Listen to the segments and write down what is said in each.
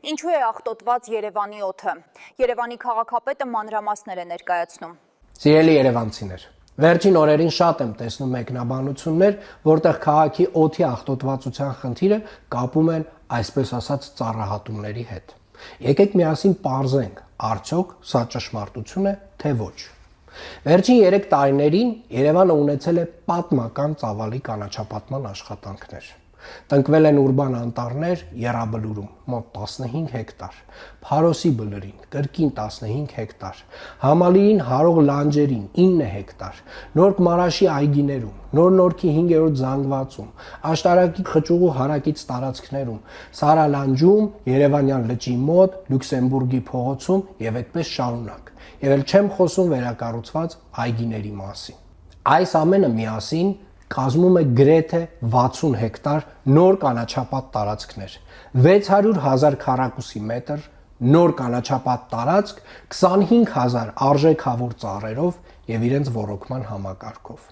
Ինչու է աղտոտված Երևանի օդը։ Երևանի քաղաքապետը մանրամասներ է ներկայացնում։ Սիրելի երևանցիներ, վերջին օրերին շատ եմ տեսնում մեկնաբանություններ, որտեղ քաղաքի օդի աղտոտվածության խնդիրը կապում են այսպես ասած ծառահատումների հետ։ Եկեք միասին պարզենք, արդյոք սա ճշմարտություն է, թե ոչ։ Վերջին 3 տարիներին Երևանը ունեցել է պատմական ծավալի կանաչապատման աշխատանքներ։ Տնկվել են ուրբան անտառներ Եռաբլուրում մոտ 15 հեկտար, Փարոսի բլրին կրկին 15 հեկտար, Համալիրին հարող լանջերին 9 հեկտար, Նորք Մարաշի այգիներում, Նոր Նորքի 5-րդ զանգվածում, Աշտարակի խճուղու հարակից տարածքներում, Սարալանջում, Երևանյան լճի մոտ, Լյուքսեմբուրգի փողոցում եւ այդպես շարունակ։ Եվ էլ չեմ խոսում վերակառուցված այգիների մասին։ Այս ամենը միասին կազմում է գրեթե 60 հեկտար նոր կանաչապատ տարածքներ, 600,000 քառակուսի մետր նոր կանաչապատ տարածք 25,000 արժեքավոր ծառերով եւ իրենց ոռոգման համակարգով։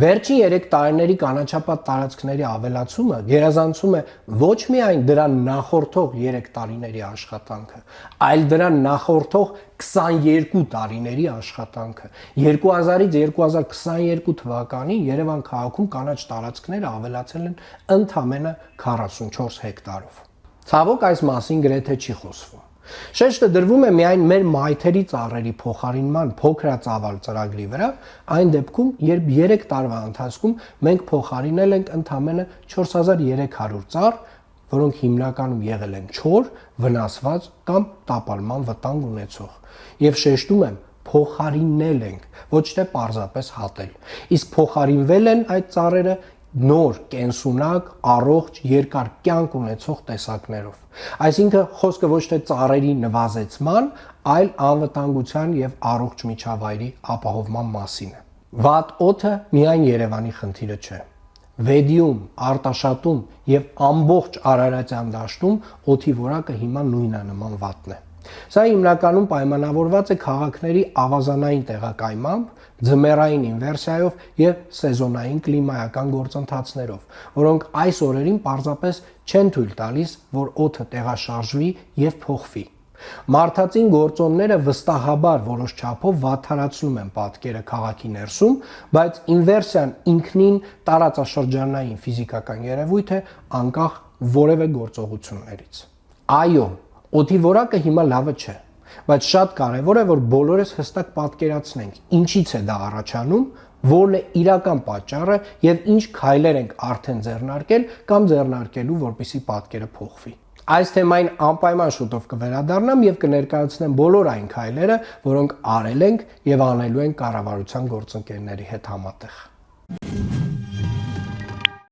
Վերջին 3 տարիների կանաչապատ տարածքների ավելացումը գերազանցում է ոչ միայն դրան նախորդող 3 տարիների աշխատանքը, այլ դրան նախորդող 22 տարիների աշխատանքը։ 2000-ից 2022 թվականին Երևան քաղաքում կանաչ տարածքները ավելացել են ընդամենը 44 հեկտարով։ Ցավոք այս մասին գրեթե չի խոսվում։ Շեշտը դրվում է միայն մեր մայթերի ծառերի փոխարինման փոքրածավալ ծրագրի վրա, այն դեպքում, երբ 3 տարվա ընթացքում մենք փոխարինել ենք ընդամենը 4300 ծառ, որոնք հիմնականում եղել են չոր, վնասված կամ տապալման վտանգ ունեցող։ Եվ շեշտում եմ, փոխարինել ենք, ոչ թե պարզապես հատել։ Իսկ փոխարինվել են այդ ծառերը նոր, կենսունակ, առողջ, երկար կյանք ունեցող տեսակներով։ Այսինքն խոսքը ոչ թե ծառերի նվազեցման, այլ անվտանգության եւ առողջ միջավայրի ապահովման մասին է։ Վատ օդը միայն Երևանի խնդիրը չէ։ Վեդիում, Արտաշատում եւ ամբողջ Արարատյան դաշտում օդի որակը հիմա նույնանման վատն է։ Սա հիմնականում պայմանավորված է քաղաքների ավազանային տեղակայմամբ, ձմեռային ինվերսիայով եւ սեզոնային կլիմայական գործընթացներով, որոնք այս օրերին պարզապես չեն թույլ տալիս, որ օդը տեղաշարժվի եւ փոխվի։ Մարդածին գործոնները վստահաբար որոշ չափով վատթարացնում են պատկերը քաղաքի ներսում, բայց ինվերսիան ինքնին տարածաշրջանային ֆիզիկական երևույթ է, անկախ որևէ գործողություններից։ Այո, օդի որակը հիմա լավը չէ, բայց շատ կարևոր է, որ բոլորս հստակ պատկերացնենք, ինչից է դա առաջանում, որն է իրական պատճառը եւ ինչ քայլեր ենք արդեն ձեռնարկել կամ ձեռնարկելու, որպեսզի պատկերը փոխվի։ Այս թեմային անպայման շուտով կվերադառնամ եւ կներկայացնեմ բոլոր այն քայլերը, որոնք արել ենք եւ անելու ենք կառավարության գործընկերների հետ համատեղ։